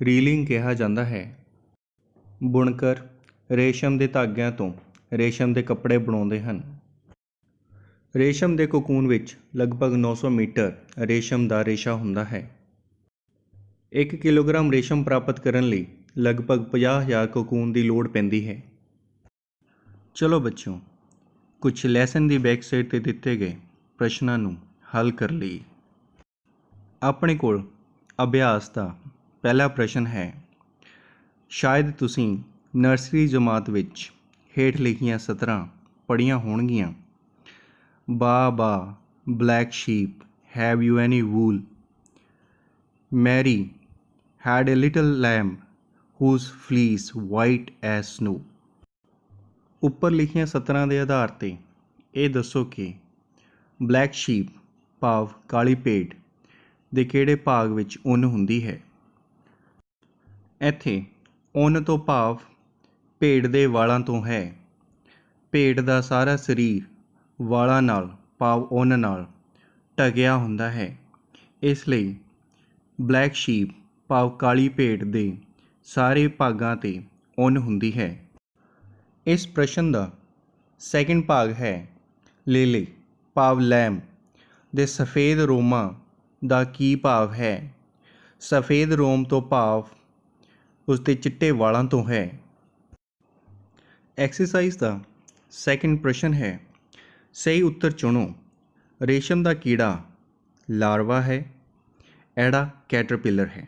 ਰੀਲਿੰਗ ਕਿਹਾ ਜਾਂਦਾ ਹੈ। ਬੁਣਕਰ ਰੇਸ਼ਮ ਦੇ ਧਾਗਿਆਂ ਤੋਂ ਰੇਸ਼ਮ ਦੇ ਕੱਪੜੇ ਬਣਾਉਂਦੇ ਹਨ। ਰੇਸ਼ਮ ਦੇ ਕੋਕੂਨ ਵਿੱਚ ਲਗਭਗ 900 ਮੀਟਰ ਰੇਸ਼ਮ ਦਾ ਰੇਸ਼ਾ ਹੁੰਦਾ ਹੈ। 1 ਕਿਲੋਗ੍ਰਾਮ ਰੇਸ਼ਮ ਪ੍ਰਾਪਤ ਕਰਨ ਲਈ ਲਗਭਗ 50,000 ਕੋਕੂਨ ਦੀ ਲੋੜ ਪੈਂਦੀ ਹੈ। ਚਲੋ ਬੱਚਿਓ, ਕੁਝ ਲੈਸਨ ਦੀ ਬੈਕ ਸਾਈਡ 'ਤੇ ਦਿੱਤੇ ਗਏ ਪ੍ਰਸ਼ਨਾਂ ਨੂੰ ਹੱਲ ਕਰ ਲਈਏ। ਆਪਣੇ ਕੋਲ ਅਭਿਆਸ ਦਾ ਪਹਿਲਾ ਪ੍ਰਸ਼ਨ ਹੈ। ਸ਼ਾਇਦ ਤੁਸੀਂ ਨਰਸਰੀ ਜਮਾਤ ਵਿੱਚ ਹੇਠ ਲਿਖੀਆਂ ਸਤਰਾਂ ਪੜ੍ਹੀਆਂ ਹੋਣਗੀਆਂ। Baa black sheep, have you any wool? Mary had a little lamb whose fleece white as snow। ਉੱਪਰ ਲਿਖੀਆਂ ਸਤਰਾਂ ਦੇ ਆਧਾਰ 'ਤੇ ਇਹ ਦੱਸੋ ਕਿ ਬਲੈਕ ਸ਼ੀਪ ਭਾਵ ਕਾਲੀ ਭੇਡ ਦੇ ਕਿਹੜੇ ਭਾਗ ਵਿੱਚ ਉੱਨ ਹੁੰਦੀ ਹੈ। ਇੱਥੇ ਉੱਨ ਤੋਂ ਭਾਵ ਭੇਡ ਦੇ ਵਾਲਾਂ ਤੋਂ ਹੈ। ਭੇਡ ਦਾ ਸਾਰਾ ਸਰੀਰ ਵਾਲਾਂ ਨਾਲ ਭਾਵ ਉੱਨ ਨਾਲ ਢਕਿਆ ਹੁੰਦਾ ਹੈ, ਇਸ ਲਈ ਬਲੈਕ ਸ਼ੀਪ ਭਾਵ ਕਾਲੀ ਭੇਡ ਦੇ ਸਾਰੇ ਭਾਗਾਂ 'ਤੇ ਉੱਨ ਹੁੰਦੀ ਹੈ। ਇਸ ਪ੍ਰਸ਼ਨ ਦਾ ਸੈਕਿੰਡ ਭਾਗ ਹੈ ਲੇਲੇ ਭਾਵ ਲੈਮ ਦੇ ਸਫੇਦ ਰੋਮਾਂ ਦਾ ਕੀ ਭਾਵ ਹੈ। ਸਫੇਦ ਰੋਮ ਤੋਂ ਭਾਵ ਉਸ ਦੇ ਚਿੱਟੇ ਵਾਲਾਂ ਤੋਂ ਹੈ। ਐਕਸਰਸਾਈਜ਼ ਦਾ ਸੈਕਿੰਡ ਪ੍ਰਸ਼ਨ ਹੈ, ਸਹੀ ਉੱਤਰ ਚੁਣੋ। ਰੇਸ਼ਮ ਦਾ ਕੀੜਾ ਲਾਰਵਾ ਹੈ, ਐੜਾ ਕੈਟਰਪਿਲਰ ਹੈ।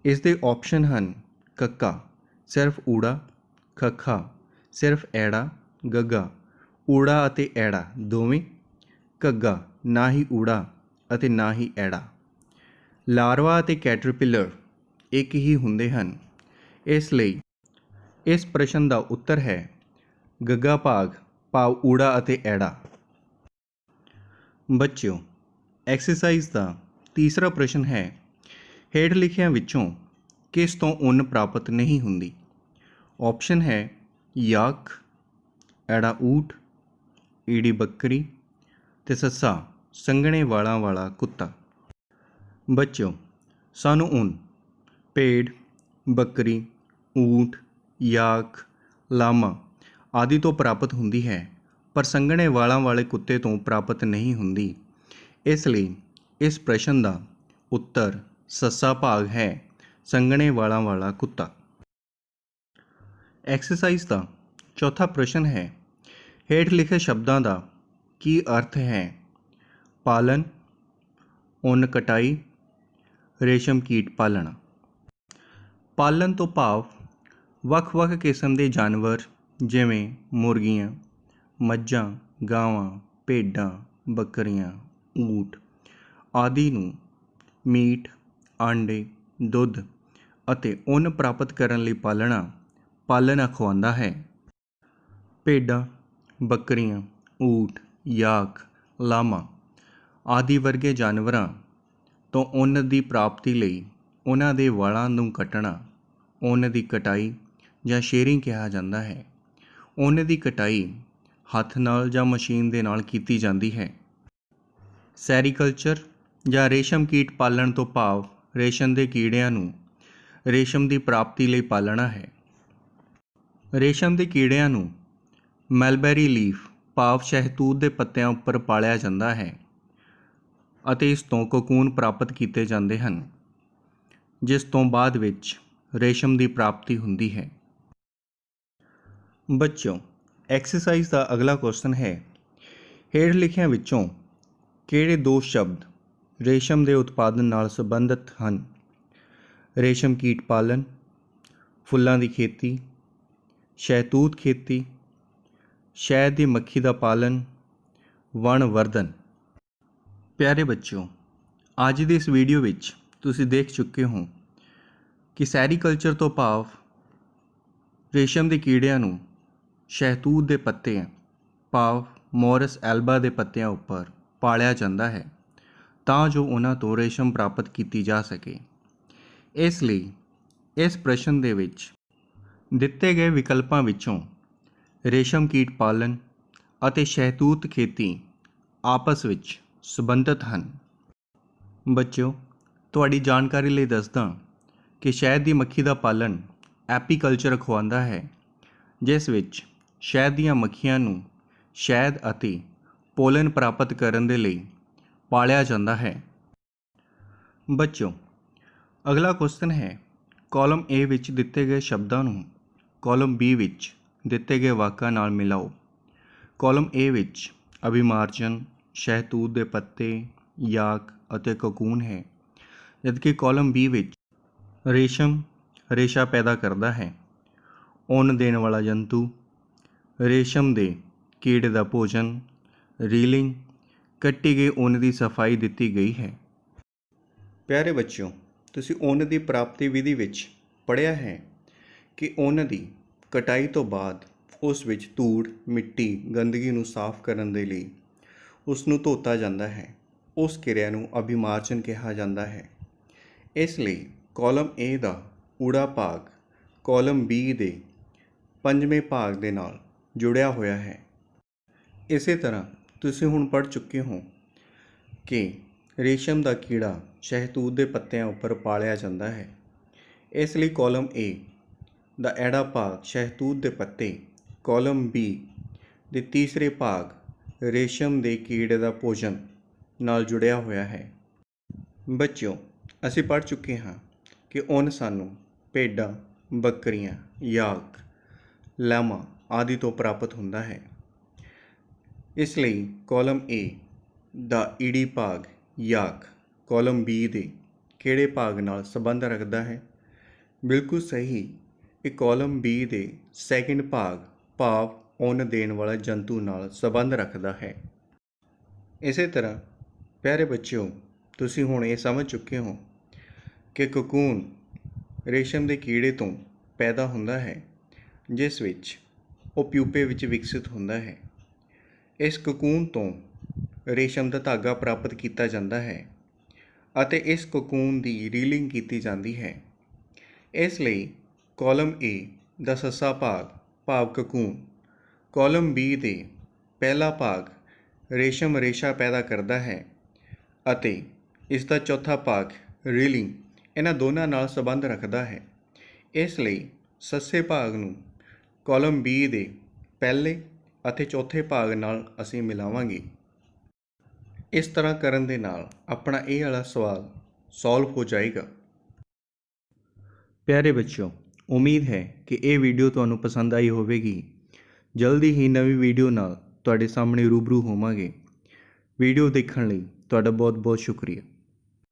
ਇਸ ਦੇ ਆਪਸ਼ਨ ਹਨ ਕੱਕਾ ਸਿਰਫ ਊੜਾ, ਖੱਖਾ ਸਿਰਫ ਐੜਾ, ਗੱਗਾ ਊੜਾ ਅਤੇ ਐੜਾ ਦੋਵੇਂ, ਘੱਗਾ ਨਾ ਹੀ ਊੜਾ ਅਤੇ ਨਾ ਹੀ ਐੜਾ। ਲਾਰਵਾ ਅਤੇ ਕੈਟਰਪਿਲਰ ਇੱਕ ਹੀ ਹੁੰਦੇ ਹਨ, ਇਸ ਲਈ ਇਸ ਪ੍ਰਸ਼ਨ ਦਾ ਉੱਤਰ ਹੈ ਗੱਗਾ ਭਾਗ ਭਾਵ ਊੜਾ ਅਤੇ ਐੜਾ। ਬੱਚਿਓ, ਐਕਸਰਸਾਈਜ਼ ਦਾ ਤੀਸਰਾ ਪ੍ਰਸ਼ਨ ਹੈ, ਹੇਠ ਲਿਖਿਆਂ ਵਿੱਚੋਂ ਕਿਸ ਤੋਂ ਉੱਨ ਪ੍ਰਾਪਤ ਨਹੀਂ ਹੁੰਦੀ। ਆਪਸ਼ਨ ਹੈ ਯਾਕ, ਐੜਾ ਊਠ, ਈੜੀ ਬੱਕਰੀ ਅਤੇ ਸੱਸਾ ਸੰਘਣੇ ਵਾਲਾਂ ਵਾਲਾ ਕੁੱਤਾ। ਬੱਚਿਓ, ਸਾਨੂੰ ਉੱਨ ਭੇਡ, ਬੱਕਰੀ, ਊਠ, ਯਾਕ, ਲਾਮਾ ਆਦਿ ਤੋਂ ਪ੍ਰਾਪਤ ਹੁੰਦੀ ਹੈ, ਪਰ ਸੰਘਣੇ ਵਾਲਾਂ ਵਾਲੇ ਕੁੱਤੇ ਤੋਂ ਪ੍ਰਾਪਤ ਨਹੀਂ ਹੁੰਦੀ। ਇਸ ਲਈ ਇਸ ਪ੍ਰਸ਼ਨ ਦਾ ਉੱਤਰ ਸੱਸਾ ਭਾਗ ਹੈ। ਸੰਘਣੇ ਵਾਲਾਂ ਵਾਲਾ ਕੁੱਤਾ। ਐਕਸਰਸਾਈਜ਼ ਦਾ ਚੌਥਾ ਪ੍ਰਸ਼ਨ ਹੈ, ਹੇਠ ਲਿਖੇ ਸ਼ਬਦਾਂ ਦਾ ਕੀ ਅਰਥ ਹੈ? ਪਾਲਣ, ਉੱਨ ਕਟਾਈ, ਰੇਸ਼ਮ ਕੀਟ ਪਾਲਣਾ। ਪਾਲਣ ਤੋਂ ਭਾਵ ਵੱਖ-ਵੱਖ ਕਿਸਮ ਦੇ ਜਾਨਵਰ ਜਿਵੇਂ ਮੁਰਗੀਆਂ, ਮੱਝਾਂ, ਗਾਵਾਂ, ਭੇਡਾਂ, ਬੱਕਰੀਆਂ, ਊਠ ਆਦਿ ਨੂੰ ਮੀਟ, ਆਂਡੇ, ਦੁੱਧ ਅਤੇ ਉੱਨ ਪ੍ਰਾਪਤ ਕਰਨ ਲਈ ਪਾਲਣ ਅਖਵਾਉਂਦਾ ਹੈ। ਭੇਡਾਂ, ਬੱਕਰੀਆਂ, ਊਠ, ਯਾਕ, ਲਾਮਾ ਆਦਿ ਵਰਗੇ ਜਾਨਵਰਾਂ ਤੋਂ ਉੱਨ ਦੀ ਪ੍ਰਾਪਤੀ ਲਈ ਉਹਨਾਂ ਦੇ ਵਾਲਾਂ ਨੂੰ ਕੱਟਣਾ ਉੱਨ ਦੀ ਕਟਾਈ ਜਾਂ ਸ਼ੇਅਰਿੰਗ ਕਿਹਾ ਜਾਂਦਾ ਹੈ। ਉੱਨ ਦੀ ਕਟਾਈ ਹੱਥ ਨਾਲ ਜਾਂ ਮਸ਼ੀਨ ਦੇ ਨਾਲ ਕੀਤੀ ਜਾਂਦੀ ਹੈ। ਸੈਰੀਕਲਚਰ ਜਾਂ ਰੇਸ਼ਮ ਕੀਟ ਪਾਲਣ ਤੋਂ ਭਾਵ ਰੇਸ਼ਮ ਦੇ ਕੀੜਿਆਂ ਨੂੰ ਰੇਸ਼ਮ ਦੀ ਪ੍ਰਾਪਤੀ ਲਈ ਪਾਲਣਾ ਹੈ। ਰੇਸ਼ਮ ਦੇ ਕੀੜਿਆਂ ਨੂੰ ਮਲਬੈਰੀ ਲੀਫ ਭਾਵ ਸ਼ਹਿਤੂਤ ਦੇ ਪੱਤਿਆਂ ਉੱਪਰ ਪਾਲਿਆ ਜਾਂਦਾ ਹੈ ਅਤੇ ਇਸ ਤੋਂ ਕੋਕੂਨ ਪ੍ਰਾਪਤ ਕੀਤੇ ਜਾਂਦੇ ਹਨ, ਜਿਸ ਤੋਂ ਬਾਅਦ ਵਿੱਚ ਰੇਸ਼ਮ ਦੀ ਪ੍ਰਾਪਤੀ ਹੁੰਦੀ ਹੈ। ਬੱਚਿਓ, ਐਕਸਰਸਾਈਜ਼ ਦਾ ਅਗਲਾ ਕੁਐਸਚਨ ਹੈ, ਹੇਠ ਲਿਖਿਆਂ ਵਿੱਚੋਂ ਕਿਹੜੇ ਦੋ ਸ਼ਬਦ ਰੇਸ਼ਮ ਦੇ ਉਤਪਾਦਨ ਨਾਲ ਸੰਬੰਧਿਤ ਹਨ? ਰੇਸ਼ਮ ਕੀਟ ਪਾਲਣ, ਫੁੱਲਾਂ ਦੀ ਖੇਤੀ, ਸ਼ਹਿਤੂਤ ਖੇਤੀ, ਸ਼ਹਿਦ ਦੀ ਮੱਖੀ ਦਾ ਪਾਲਣ, ਵਣ ਵਰਧਨ। ਪਿਆਰੇ ਬੱਚਿਓ, ਅੱਜ ਦੀ ਇਸ ਵੀਡੀਓ ਵਿੱਚ ਤੁਸੀਂ ਦੇਖ ਚੁੱਕੇ ਹੋ ਕਿ ਸੈਰੀਕਲਚਰ ਤੋਂ ਭਾਵ ਰੇਸ਼ਮ ਦੇ ਕੀੜਿਆਂ ਨੂੰ ਸ਼ਹਿਤੂਤ ਦੇ ਪੱਤੇ ਭਾਵ ਮੋਰਸ ਐਲਬਾ ਦੇ ਪੱਤਿਆਂ ਉੱਪਰ ਪਾਲਿਆ ਜਾਂਦਾ ਹੈ ਤਾਂ ਜੋ ਉਹਨਾਂ ਤੋਂ ਰੇਸ਼ਮ ਪ੍ਰਾਪਤ ਕੀਤੀ ਜਾ ਸਕੇ। ਇਸ ਲਈ ਇਸ ਪ੍ਰਸ਼ਨ ਦੇ ਵਿੱਚ ਦਿੱਤੇ ਗਏ ਵਿਕਲਪਾਂ ਵਿੱਚੋਂ ਰੇਸ਼ਮ ਕੀਟ ਪਾਲਣ ਅਤੇ ਸ਼ਹਿਤੂਤ ਖੇਤੀ ਆਪਸ ਵਿੱਚ ਸੰਬੰਧਿਤ ਹਨ। ਬੱਚਿਓ, ਤੁਹਾਡੀ ਜਾਣਕਾਰੀ ਲਈ ਦੱਸਦਾ ਕਿ ਸ਼ਹਿਦ ਦੀ ਮੱਖੀ ਦਾ ਪਾਲਣ ਐਪੀਕਲਚਰ ਅਖਵਾਉਂਦਾ ਹੈ, ਜਿਸ ਵਿੱਚ ਸ਼ਹਿਦ ਦੀਆਂ ਮੱਖੀਆਂ ਨੂੰ ਸ਼ਹਿਦ ਅਤੇ ਪੋਲਨ ਪ੍ਰਾਪਤ ਕਰਨ ਦੇ ਲਈ ਪਾਲਿਆ ਜਾਂਦਾ ਹੈ। ਬੱਚਿਓ, ਅਗਲਾ ਕੁਐਸਚਨ ਹੈ, ਕਾਲਮ A ਵਿੱਚ ਦਿੱਤੇ ਗਏ ਸ਼ਬਦਾਂ ਨੂੰ ਕਾਲਮ B ਵਿੱਚ ਦਿੱਤੇ ਗਏ ਵਾਕਾਂ ਨਾਲ ਮਿਲਾਓ। ਕਾਲਮ A ਵਿੱਚ ਅਭਿਮਾਰਜਨ, ਸ਼ਹਿਤੂਤ ਦੇ ਪੱਤੇ, ਯਾਕ ਅਤੇ ਕੋਕੂਨ ਹੈ, ਜਦਕਿ ਕਾਲਮ B ਵਿੱਚ ਰੇਸ਼ਮ ਰੇਸ਼ਾ ਪੈਦਾ ਕਰਦਾ ਹੈ, ਉੱਨ ਦੇਣ ਵਾਲਾ ਜੰਤੂ, ਰੇਸ਼ਮ ਦੇ ਕੀੜੇ ਦਾ ਭੋਜਨ, ਰੀਲਿੰਗ, ਕੱਟੀ ਗਈ ਉੱਨ ਦੀ ਸਫਾਈ ਦਿੱਤੀ ਗਈ ਹੈ। ਪਿਆਰੇ ਬੱਚਿਓ, ਤੁਸੀਂ ਉੱਨ ਦੀ ਪ੍ਰਾਪਤੀ ਵਿਧੀ ਵਿੱਚ ਪੜ੍ਹਿਆ ਹੈ ਕਿ ਉੱਨ ਦੀ ਕਟਾਈ ਤੋਂ ਬਾਅਦ ਉਸ ਵਿੱਚ ਧੂੜ, ਮਿੱਟੀ, ਗੰਦਗੀ ਨੂੰ ਸਾਫ਼ ਕਰਨ ਦੇ ਲਈ ਉਸ ਨੂੰ ਧੋਤਾ ਜਾਂਦਾ ਹੈ। ਉਸ ਕਿਰਿਆ ਨੂੰ ਅਭਿਮਾਰਜਨ ਕਿਹਾ ਜਾਂਦਾ ਹੈ। ਇਸ ਲਈ ਕਾਲਮ A ਦਾ ਊੜਾ ਭਾਗ ਕਾਲਮ B ਦੇ ਪੰਜਵੇਂ ਭਾਗ ਦੇ ਨਾਲ ਜੁੜਿਆ ਹੋਇਆ ਹੈ। ਇਸੇ ਤਰ੍ਹਾਂ ਤੁਸੀਂ ਹੁਣ ਪੜ੍ਹ ਚੁੱਕੇ ਹੋ ਕਿ ਰੇਸ਼ਮ ਦਾ ਕੀੜਾ ਸ਼ਹਿਤੂਤ ਦੇ ਪੱਤਿਆਂ ਉੱਪਰ ਪਾਲਿਆ ਜਾਂਦਾ ਹੈ। ਇਸ ਲਈ ਕਾਲਮ A ਦਾ ਐੜਾ ਭਾਗ ਸ਼ਹਿਤੂਤ ਦੇ ਪੱਤੇ, ਕਾਲਮ B ਦੇ ਤੀਸਰੇ ਭਾਗ ਰੇਸ਼ਮ ਦੇ ਕੀੜੇ ਦਾ ਭੋਜਨ ਨਾਲ ਜੁੜਿਆ ਹੋਇਆ ਹੈ। ਬੱਚਿਓ, ਅਸੀਂ ਪੜ੍ਹ ਚੁੱਕੇ ਹਾਂ ਕਿ ਉੱਨ ਸਾਨੂੰ ਭੇਡਾਂ, ਬੱਕਰੀਆਂ, ਯਾਕ, ਲਾਮਾ ਆਦਿ ਤੋਂ ਪ੍ਰਾਪਤ ਹੁੰਦਾ ਹੈ। ਇਸ ਲਈ ਕਾਲਮ A ਦਾ ਈੜੀ ਭਾਗ ਯਾਕ ਕਾਲਮ B ਦੇ ਕਿਹੜੇ ਭਾਗ ਨਾਲ ਸੰਬੰਧ ਰੱਖਦਾ ਹੈ? ਬਿਲਕੁਲ ਸਹੀ, ਇਹ ਕਾਲਮ B ਦੇ ਸੈਕਿੰਡ ਭਾਗ ਭਾਵ ਉੱਨ ਦੇਣ ਵਾਲਾ ਜੰਤੂ ਨਾਲ ਸੰਬੰਧ ਰੱਖਦਾ ਹੈ। ਇਸੇ ਤਰ੍ਹਾਂ ਪਿਆਰੇ ਬੱਚਿਓ, ਤੁਸੀਂ ਹੁਣ ਇਹ ਸਮਝ ਚੁੱਕੇ ਹੋ ਕਿ ਕੋਕੂਨ ਰੇਸ਼ਮ ਦੇ ਕੀੜੇ ਤੋਂ ਪੈਦਾ ਹੁੰਦਾ ਹੈ, ਜਿਸ ਵਿੱਚ ਉਹ ਪਿਊਪੇ ਵਿੱਚ ਵਿਕਸਿਤ ਹੁੰਦਾ ਹੈ। ਇਸ ਕੋਕੂਨ ਤੋਂ ਰੇਸ਼ਮ ਦਾ ਧਾਗਾ ਪ੍ਰਾਪਤ ਕੀਤਾ ਜਾਂਦਾ ਹੈ ਅਤੇ ਇਸ ਕੋਕੂਨ ਦੀ ਰੀਲਿੰਗ ਕੀਤੀ ਜਾਂਦੀ ਹੈ। ਇਸ ਲਈ ਕਾਲਮ A ਦਾ ਸੱਸਾ ਭਾਗ ਭਾਵ ਕੋਕੂਨ, ਕਾਲਮ B ਦੇ ਪਹਿਲਾ ਭਾਗ ਰੇਸ਼ਮ ਰੇਸ਼ਾ ਪੈਦਾ ਕਰਦਾ ਹੈ ਅਤੇ ਇਸ ਦਾ ਚੌਥਾ ਭਾਗ ਰੀਲਿੰਗ ਇਹਨਾਂ ਦੋਨਾਂ ਨਾਲ ਸੰਬੰਧ ਰੱਖਦਾ ਹੈ। ਇਸ ਲਈ ਸੱਸੇ ਭਾਗ ਨੂੰ ਕਾਲਮ B ਦੇ ਪਹਿਲੇ ਅਤੇ ਚੌਥੇ ਭਾਗ ਨਾਲ ਅਸੀਂ ਮਿਲਾਵਾਂਗੇ। ਇਸ ਤਰ੍ਹਾਂ ਕਰਨ ਦੇ ਨਾਲ ਆਪਣਾ ਇਹ ਵਾਲਾ ਸਵਾਲ ਸੋਲਵ ਹੋ ਜਾਏਗਾ। ਪਿਆਰੇ ਬੱਚਿਓ, ਉਮੀਦ ਹੈ ਕਿ ਇਹ ਵੀਡੀਓ ਤੁਹਾਨੂੰ ਪਸੰਦ ਆਈ ਹੋਵੇਗੀ। ਜਲਦੀ ਹੀ ਨਵੀਂ ਵੀਡੀਓ ਨਾਲ ਤੁਹਾਡੇ ਸਾਹਮਣੇ ਰੂਬਰੂ ਹੋਵਾਂਗੇ। ਵੀਡੀਓ ਦੇਖਣ ਲਈ ਤੁਹਾਡਾ ਬਹੁਤ ਬਹੁਤ ਸ਼ੁਕਰੀਆ।